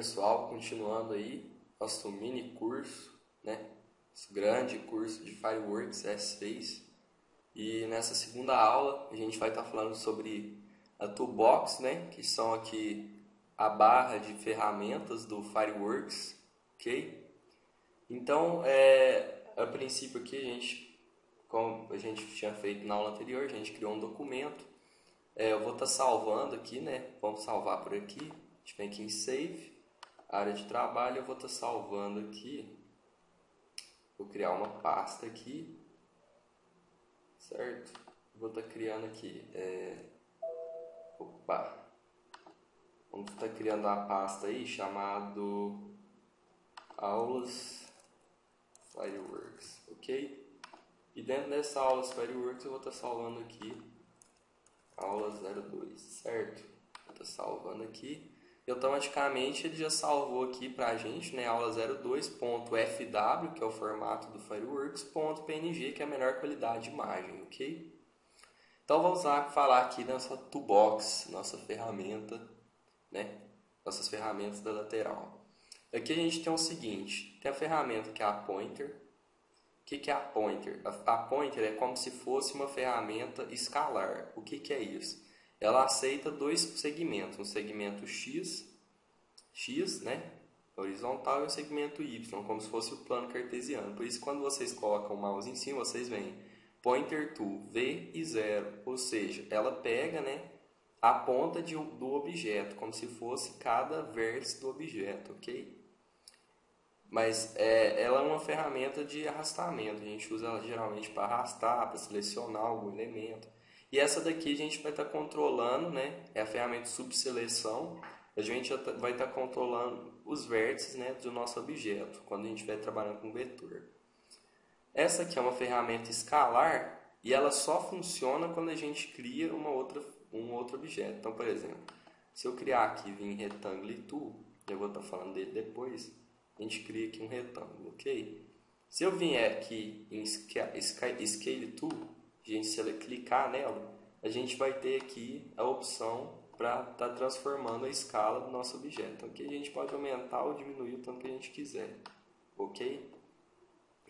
pessoal, continuando aí nosso mini curso, né? Nosso grande curso de Fireworks S6. E nessa segunda aula a gente vai estar falando sobre a Toolbox, né? Que são aqui a barra de ferramentas do Fireworks, ok? Então, a princípio aqui como a gente tinha feito na aula anterior, a gente criou um documento. Eu vou estar salvando aqui, né? Vamos salvar por aqui. A gente vem aqui em Save, área de trabalho. Eu vou estar salvando aqui. Vou criar uma pasta aqui, certo? Vou estar criando aqui. Vamos estar criando uma pasta aí chamado aulas Fireworks, ok? E dentro dessa aulas Fireworks eu vou estar salvando aqui aula 02, certo? Vou estar salvando aqui. E automaticamente ele já salvou aqui pra gente, né? Aula 02.fw, que é o formato do Fireworks.png, que é a melhor qualidade de imagem, ok? Então vamos lá falar aqui da nossa Toolbox, nossa ferramenta, né? Nossas ferramentas da lateral. Aqui a gente tem o seguinte, tem a ferramenta que é a Pointer. O que é a Pointer? A Pointer é como se fosse uma ferramenta escalar. O que é isso? Ela aceita dois segmentos, um segmento X, né, horizontal, e um segmento Y, como se fosse o plano cartesiano. Por isso, quando vocês colocam o mouse em cima, vocês veem Pointer to V e 0, ou seja, ela pega, né, a ponta do objeto, como se fosse cada vértice do objeto, ok? Mas ela é uma ferramenta de arrastamento, a gente usa ela geralmente para arrastar, para selecionar algum elemento. E essa daqui a gente vai estar controlando, né? É a ferramenta de subseleção. A gente vai estar controlando os vértices, né, do nosso objeto, quando a gente estiver trabalhando com vetor. Essa aqui é uma ferramenta escalar e ela só funciona quando a gente cria um outro objeto. Então, por exemplo, se eu criar aqui em Rectangle Tool, eu vou estar falando dele depois, a gente cria aqui um retângulo, ok? Se eu vier aqui em Scale Tool, a gente clicar nela, a gente vai ter aqui a opção para estar transformando a escala do nosso objeto. Aqui a gente pode aumentar ou diminuir o tanto que a gente quiser, ok?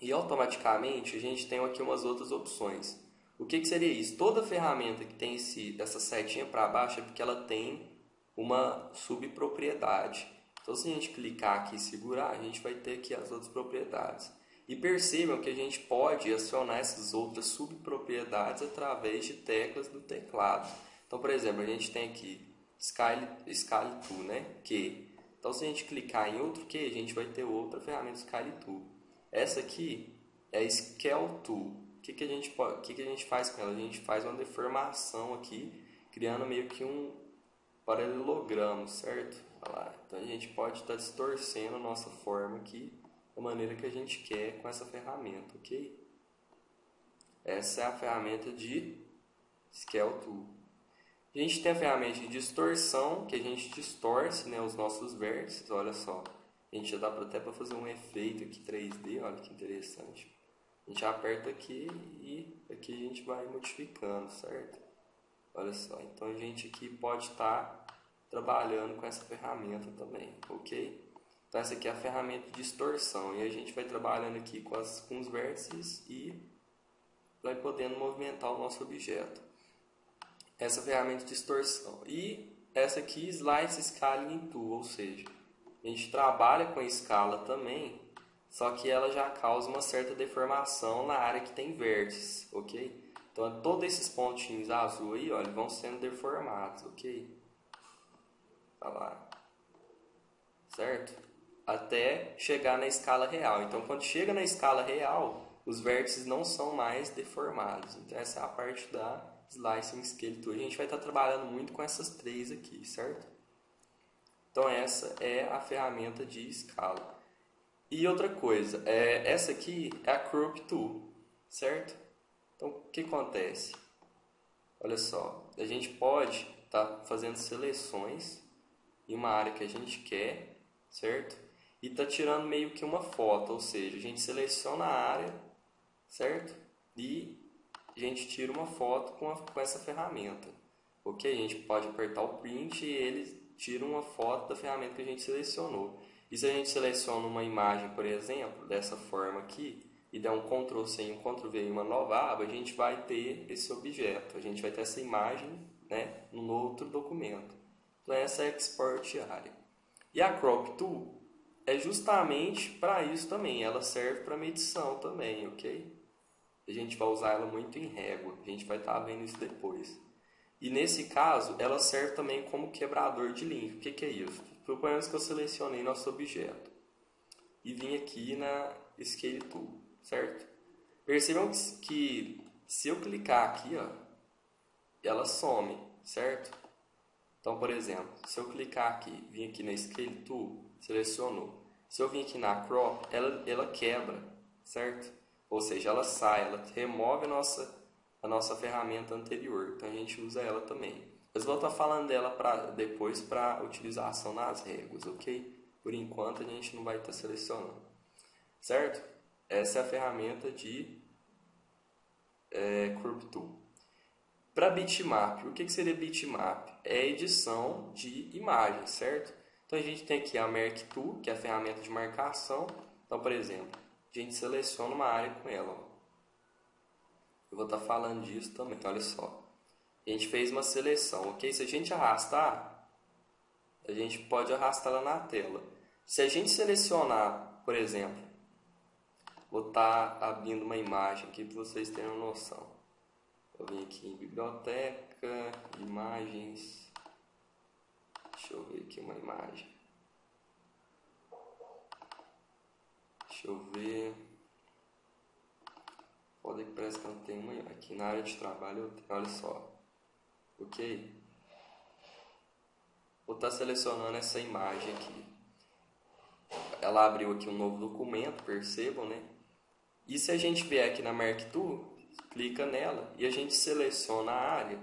E automaticamente a gente tem aqui umas outras opções. O que seria isso? Toda ferramenta que tem essa setinha para baixo é porque ela tem uma subpropriedade. Então, se a gente clicar aqui e segurar, a gente vai ter aqui as outras propriedades. E percebam que a gente pode acionar essas outras subpropriedades através de teclas do teclado. Então, por exemplo, a gente tem aqui Scale Tool, né? Que. Então, se a gente clicar em outro que, a gente vai ter outra ferramenta Scale Tool. Essa aqui é Scale Tool. O que a gente faz com ela? A gente faz uma deformação aqui, criando meio que um paralelogramo, certo? Olha lá. Então a gente pode estar distorcendo a nossa forma aqui da maneira que a gente quer com essa ferramenta, ok? Essa é a ferramenta de Scale Tool. A gente tem a ferramenta de distorção, que a gente distorce, né, os nossos vértices, olha só. A gente já dá até para fazer um efeito aqui 3D, olha que interessante. A gente aperta aqui e aqui a gente vai modificando, certo? Olha só, então a gente aqui pode estar trabalhando com essa ferramenta também, ok? Então essa aqui é a ferramenta de distorção e a gente vai trabalhando aqui com os vértices e vai podendo movimentar o nosso objeto. Essa é a ferramenta de distorção. E essa aqui, Slice Scaling Tool, ou seja, a gente trabalha com a escala também, só que ela já causa uma certa deformação na área que tem vértices, ok? Então todos esses pontinhos azul aí, olha, vão sendo deformados, ok? Tá lá, certo? Até chegar na escala real. Então, quando chega na escala real, os vértices não são mais deformados. Então, essa é a parte da Slicing Scale Tool. A gente vai estar trabalhando muito com essas três aqui, certo? Então, essa é a ferramenta de escala. E outra coisa, essa aqui é a Crop Tool, certo? Então, o que acontece? Olha só, a gente pode estar fazendo seleções em uma área que a gente quer, certo? E tá tirando meio que uma foto, ou seja, a gente seleciona a área, certo? E a gente tira uma foto com essa ferramenta, ok? A gente pode apertar o print e ele tira uma foto da ferramenta que a gente selecionou. E se a gente seleciona uma imagem, por exemplo, dessa forma aqui, e der um Ctrl+C e um Ctrl+V em uma nova aba, a gente vai ter esse objeto, a gente vai ter essa imagem, né, no outro documento. Então essa é a Export Area. E a Crop Tool é justamente para isso também, ela serve para medição também, ok? A gente vai usar ela muito em régua, a gente vai estar vendo isso depois. E nesse caso, ela serve também como quebrador de linha. O que é isso? Suponhamos que eu selecionei nosso objeto e vim aqui na Scale Tool, certo? Percebam que se eu clicar aqui, ó, ela some, certo? Então, por exemplo, se eu clicar aqui, vim aqui na Scale Tool, selecionou. Se eu vir aqui na Crop, ela quebra, certo? Ou seja, ela sai, ela remove a nossa ferramenta anterior. Então, a gente usa ela também. Mas eu vou estar falando dela depois para utilização nas réguas, ok? Por enquanto, a gente não vai estar selecionando. Certo? Essa é a ferramenta de Curve Tool. Para bitmap, o que seria bitmap? É edição de imagens, certo? Então a gente tem aqui a Merge Tool, que é a ferramenta de marcação. Então, por exemplo, a gente seleciona uma área com ela. Ó. Eu vou estar falando disso também, olha só. A gente fez uma seleção, ok? Se a gente arrastar, a gente pode arrastar ela na tela. Se a gente selecionar, por exemplo, vou estar abrindo uma imagem aqui para vocês terem uma noção. Eu vim aqui em biblioteca, imagens. Deixa eu ver aqui uma imagem. Deixa eu ver. Pode que parece que eu não tenho uma. Aqui na área de trabalho eu tenho, olha só. Ok? Vou estar selecionando essa imagem aqui. Ela abriu aqui um novo documento, percebam, né? E se a gente vier aqui na Merge Tool, clica nela e a gente seleciona a área,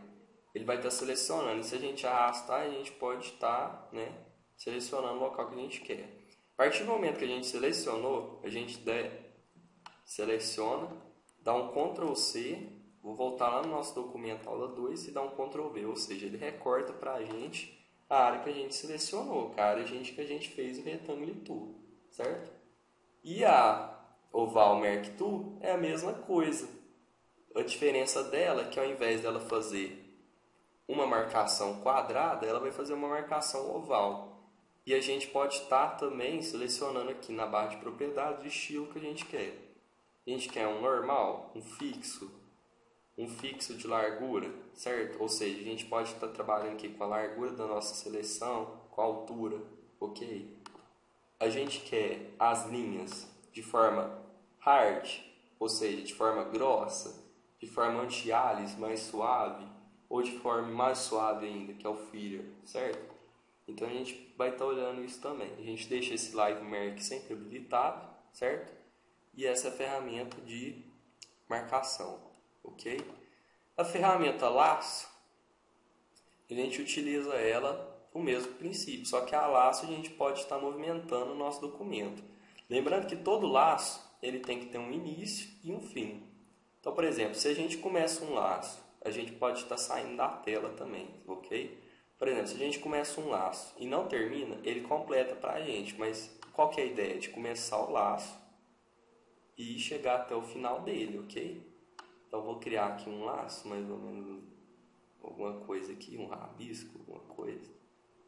ele vai estar selecionando. E se a gente arrastar, a gente pode estar, né, selecionando o local que a gente quer. A partir do momento que a gente selecionou, a gente seleciona, dá um Ctrl+C, vou voltar lá no nosso documento aula 2 e dá um Ctrl+V, ou seja, ele recorta para a gente a área que a gente selecionou, a área que a gente fez o Rectangle Tool, certo? E a Oval Merge Tool é a mesma coisa. A diferença dela é que ao invés dela fazer uma marcação quadrada, ela vai fazer uma marcação oval. E a gente pode estar também selecionando aqui na barra de propriedades o estilo que a gente quer. A gente quer um normal, um fixo de largura, certo? Ou seja, a gente pode estar trabalhando aqui com a largura da nossa seleção, com a altura, ok? A gente quer as linhas de forma hard, ou seja, de forma grossa, de forma anti-alias, mais suave, ou de forma mais suave ainda, que é o filler, certo? Então a gente vai estar olhando isso também. A gente deixa esse Live Merge sempre habilitado, certo? E essa é a ferramenta de marcação, ok? A ferramenta laço, a gente utiliza ela o mesmo princípio, só que a laço a gente pode estar movimentando o nosso documento. Lembrando que todo laço ele tem que ter um início e um fim. Então, por exemplo, se a gente começa um laço, a gente pode estar saindo da tela também, ok? Por exemplo, se a gente começa um laço e não termina, ele completa para a gente, mas qual que é a ideia? De começar o laço e chegar até o final dele, ok? Então, vou criar aqui um laço, mais ou menos alguma coisa aqui, um rabisco, alguma coisa.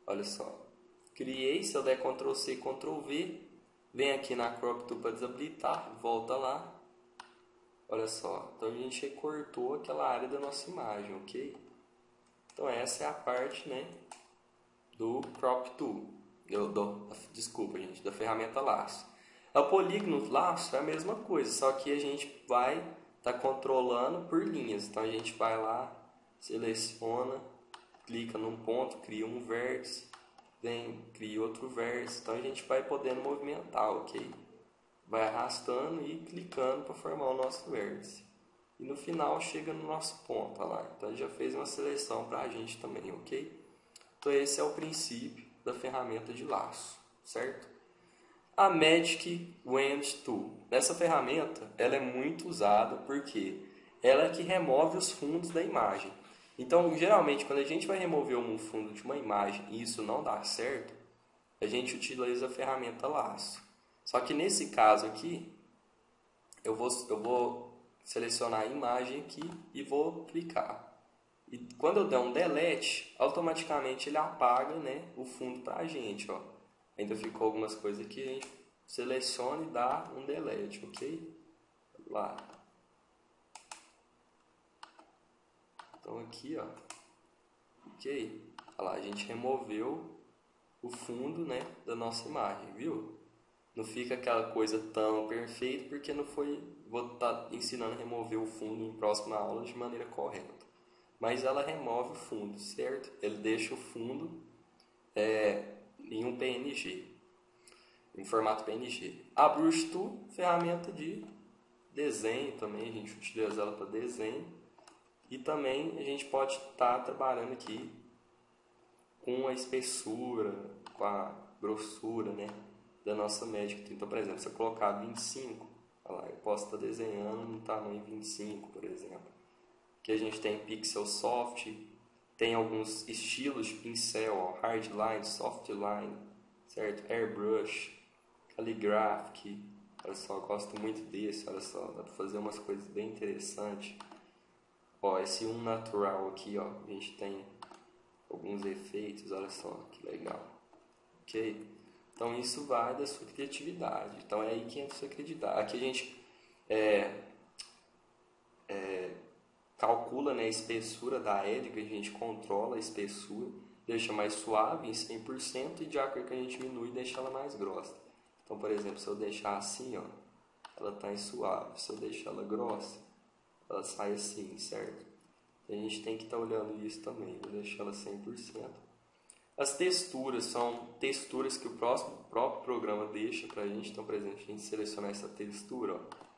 Olha só, criei, se eu der Ctrl+C, Ctrl+V, vem aqui na Crop Tool para desabilitar, volta lá. Olha só, então a gente recortou aquela área da nossa imagem, ok? Então essa é a parte, né, do Crop Tool, desculpa gente, da ferramenta laço. A polígono laço é a mesma coisa, só que a gente vai estar controlando por linhas. Então a gente vai lá, seleciona, clica num ponto, cria um vértice, vem, cria outro vértice. Então a gente vai podendo movimentar, ok? Vai arrastando e clicando para formar o nosso vértice. E no final chega no nosso ponto, olha lá. Então a gente já fez uma seleção para a gente também, ok? Então esse é o princípio da ferramenta de laço, certo? A Magic Wand Tool. Essa ferramenta ela é muito usada porque ela é que remove os fundos da imagem. Então, geralmente, quando a gente vai remover um fundo de uma imagem e isso não dá certo, a gente utiliza a ferramenta laço. Só que nesse caso aqui, eu vou selecionar a imagem aqui e vou clicar. E quando eu der um delete, automaticamente ele apaga, né, o fundo para a gente. Ó. Ainda ficou algumas coisas aqui, a gente seleciona e dá um delete, ok? Lá. Então aqui, ó, ok? Olha lá, a gente removeu o fundo, né, da nossa imagem, viu? Não fica aquela coisa tão perfeita porque não foi, vou estar ensinando a remover o fundo em próxima aula de maneira correta. Mas ela remove o fundo, certo? Ele deixa o fundo em um PNG, em formato PNG. A Brush Tool, ferramenta de desenho também, a gente utiliza ela para desenho. E também a gente pode estar trabalhando aqui com a espessura, com a grossura, né, da nossa média. Então, por exemplo, se eu colocar 25, olha lá, eu posso estar desenhando no tamanho 25, por exemplo. Aqui a gente tem pixel soft, tem alguns estilos de pincel, ó, hard line, soft line, certo? Airbrush, calligraphic, olha só, eu gosto muito desse, olha só, dá para fazer umas coisas bem interessantes. Ó, esse natural aqui, ó, a gente tem alguns efeitos, olha só, que legal. Ok? Então isso vai da sua criatividade. Então é aí que entra a sua criatividade. Aqui a gente calcula, né, a espessura da edge, que a gente controla a espessura, deixa mais suave em 100% e de acordo que a gente diminui, deixa ela mais grossa. Então, por exemplo, se eu deixar assim, ó, ela está em suave. Se eu deixar ela grossa, ela sai assim, certo? A gente tem que estar olhando isso também. Vou deixar ela 100%. As texturas são texturas que o próprio programa deixa para a gente. Então, por exemplo, a gente selecionar essa textura, ó.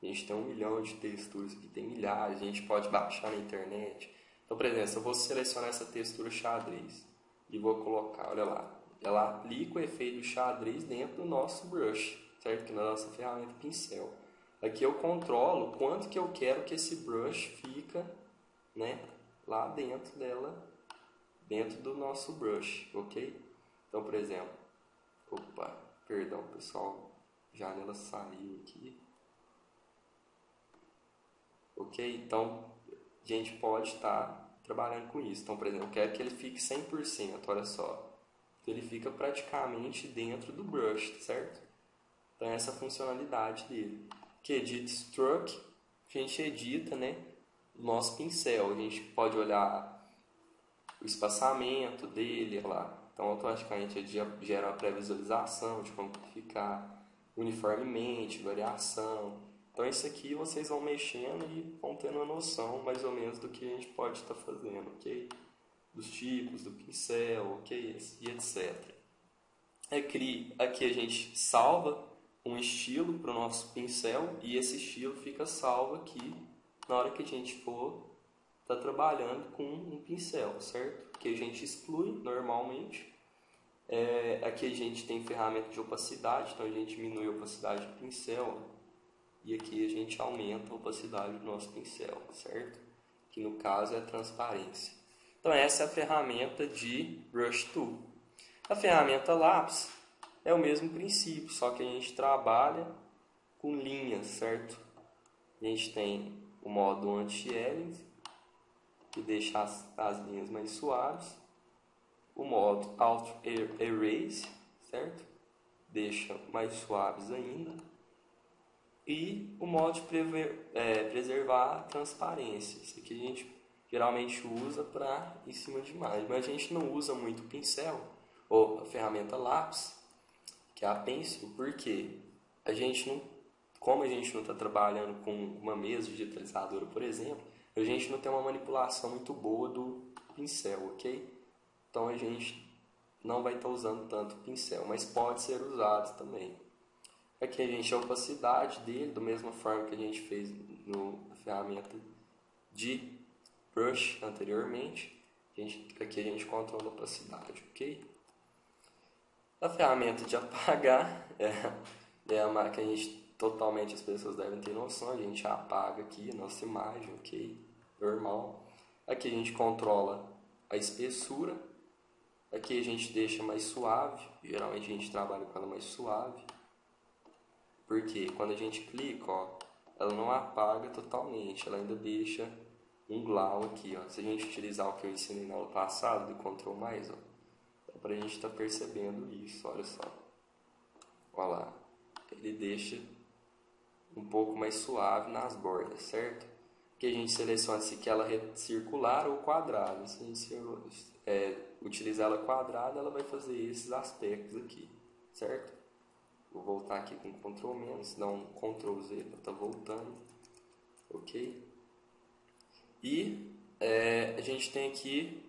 A gente tem 1 milhão de texturas aqui, tem milhares, a gente pode baixar na internet. Então, por exemplo, eu vou selecionar essa textura xadrez e vou colocar, olha lá, ela aplica o efeito xadrez dentro do nosso brush, certo? Que na nossa ferramenta pincel. Aqui eu controlo quanto que eu quero que esse brush fica, né, lá dentro dela, dentro do nosso brush, ok? Então, por exemplo, opa, perdão pessoal, a janela saiu aqui. Ok? Então, a gente pode estar trabalhando com isso. Então, por exemplo, eu quero que ele fique 100%, olha só. Então, ele fica praticamente dentro do brush, certo? Então, essa é a funcionalidade dele. Que edit stroke, a gente edita, né, o nosso pincel. A gente pode olhar o espaçamento dele, olha lá. Então, automaticamente, ele gera uma pré-visualização de como ficar uniformemente, variação. Então, isso aqui vocês vão mexendo e vão tendo uma noção mais ou menos do que a gente pode estar fazendo, ok? Dos tipos, do pincel, ok? E etc. Aqui a gente salva um estilo para o nosso pincel e esse estilo fica salvo aqui na hora que a gente for estar trabalhando com um pincel, certo? Que a gente exclui normalmente. Aqui a gente tem ferramenta de opacidade, então a gente diminui a opacidade do pincel. E aqui a gente aumenta a opacidade do nosso pincel, certo? Que no caso é a transparência. Então essa é a ferramenta de Brush Tool. A ferramenta lápis é o mesmo princípio, só que a gente trabalha com linhas, certo? A gente tem o modo anti-aliasing, que deixa as linhas mais suaves. O modo Auto Erase, certo? Deixa mais suaves ainda. E o modo de preservar a transparência. Isso aqui a gente geralmente usa para em cima de imagem, mas a gente não usa muito o pincel ou a ferramenta lápis, que é a Pencil, porque a gente não, como a gente não está trabalhando com uma mesa digitalizadora, por exemplo, a gente não tem uma manipulação muito boa do pincel, ok? Então a gente não vai estar usando tanto o pincel, mas pode ser usado também. Aqui a gente a opacidade dele, da mesma forma que a gente fez na ferramenta de brush anteriormente. Aqui a gente controla a opacidade, ok? A ferramenta de apagar é uma que a gente totalmente as pessoas devem ter noção. A gente apaga aqui a nossa imagem, ok? Normal. Aqui a gente controla a espessura. Aqui a gente deixa mais suave. Geralmente a gente trabalha com ela mais suave. Porque quando a gente clica, ó, ela não apaga totalmente. Ela ainda deixa um glow aqui, ó. Se a gente utilizar o que eu ensinei na aula passada, do Ctrl+, ó, dá pra gente estar percebendo isso, olha só. Olha lá. Ele deixa um pouco mais suave nas bordas, certo? Que a gente seleciona se quer ela circular ou quadrada. Se a gente utilizar ela quadrada, ela vai fazer esses aspectos aqui, certo? Vou voltar aqui com Ctrl-, dá um Ctrl+Z para estar voltando, ok? E a gente tem aqui,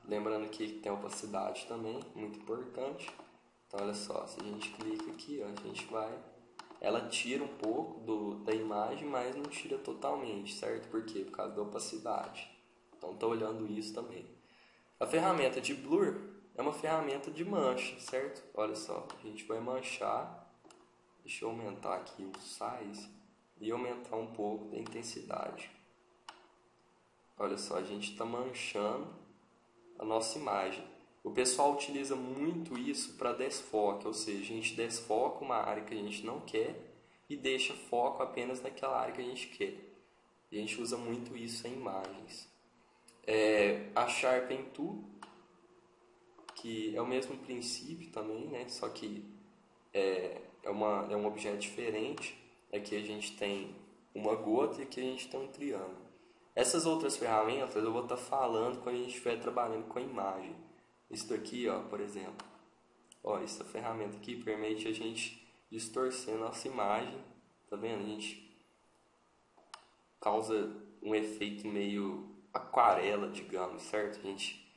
lembrando aqui que tem opacidade também, muito importante. Então olha só, se a gente clica aqui, ó, a gente vai... Ela tira um pouco da imagem, mas não tira totalmente, certo? Por quê? Por causa da opacidade. Então, estou olhando isso também. A ferramenta de Blur é uma ferramenta de mancha, certo? Olha só, a gente vai manchar. Deixa eu aumentar aqui o size e aumentar um pouco da intensidade. Olha só, a gente está manchando a nossa imagem. O pessoal utiliza muito isso para desfoque, ou seja, a gente desfoca uma área que a gente não quer e deixa foco apenas naquela área que a gente quer. A gente usa muito isso em imagens. A Sharpen Tool, que é o mesmo princípio também, né? Só que é um objeto diferente. Aqui a gente tem uma gota e aqui a gente tem um triângulo. Essas outras ferramentas eu vou estar falando quando a gente estiver trabalhando com a imagem. Isso daqui, ó, por exemplo, ó, essa ferramenta aqui permite a gente distorcer nossa imagem, tá vendo? A gente causa um efeito meio aquarela, digamos, certo? A gente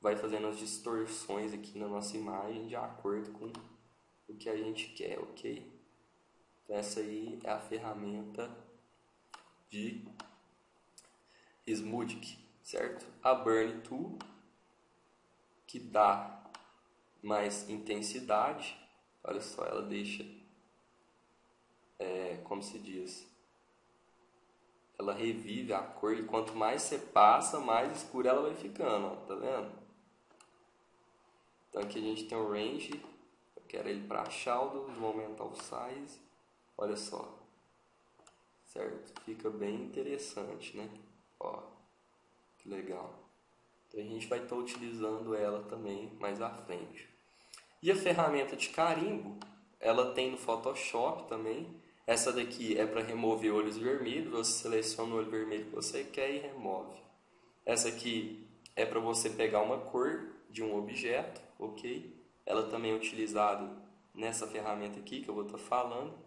vai fazendo as distorções aqui na nossa imagem de acordo com o que a gente quer, ok? Então essa aí é a ferramenta de Smoothing, certo? A Burn Tool, que dá mais intensidade, olha só, ela deixa, como se diz, ela revive a cor e quanto mais você passa, mais escura ela vai ficando, ó, tá vendo? Então aqui a gente tem o range, eu quero ele para shadow, vou aumentar o size, olha só, certo? Fica bem interessante, né? Ó, que legal. Então a gente vai estar utilizando ela também mais à frente. E a ferramenta de carimbo, ela tem no Photoshop também. Essa daqui é para remover olhos vermelhos. Você seleciona o olho vermelho que você quer e remove. Essa aqui é para você pegar uma cor de um objeto, ok? Ela também é utilizada nessa ferramenta aqui que eu vou estar falando.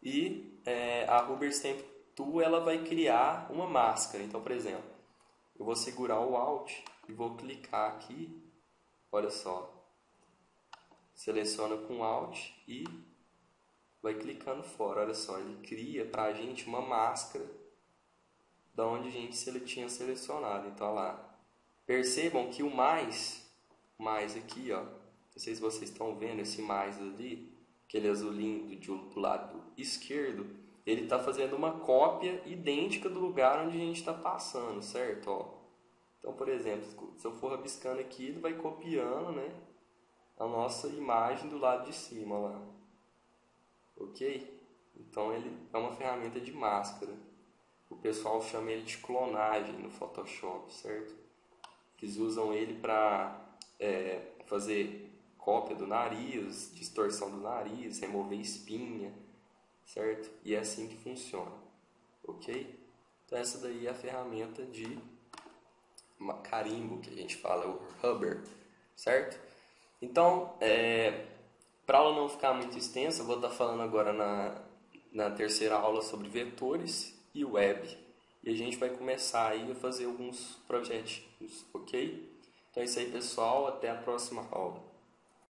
E a Rubber Stamp Tool, ela vai criar uma máscara. Então, por exemplo, eu vou segurar o Alt e vou clicar aqui, olha só, seleciona com Alt e vai clicando fora, olha só, ele cria pra a gente uma máscara da onde a gente tinha selecionado. Então, olha lá, percebam que o mais aqui, ó, não sei se vocês estão vendo esse mais ali, aquele azulinho do lado esquerdo, ele está fazendo uma cópia idêntica do lugar onde a gente está passando, certo? Ó. Então, por exemplo, se eu for rabiscando aqui, ele vai copiando, né, a nossa imagem do lado de cima, ó lá. Ok? Então, ele é uma ferramenta de máscara. O pessoal chama ele de clonagem no Photoshop, certo? Eles usam ele para fazer cópia do nariz, distorção do nariz, remover espinha, certo? E é assim que funciona, ok? Então essa daí é a ferramenta de carimbo que a gente fala, o rubber, certo? Então, para a aula não ficar muito extensa, eu vou estar falando agora na terceira aula sobre vetores e web. E a gente vai começar aí a fazer alguns projetinhos, ok? Então é isso aí, pessoal. Até a próxima aula.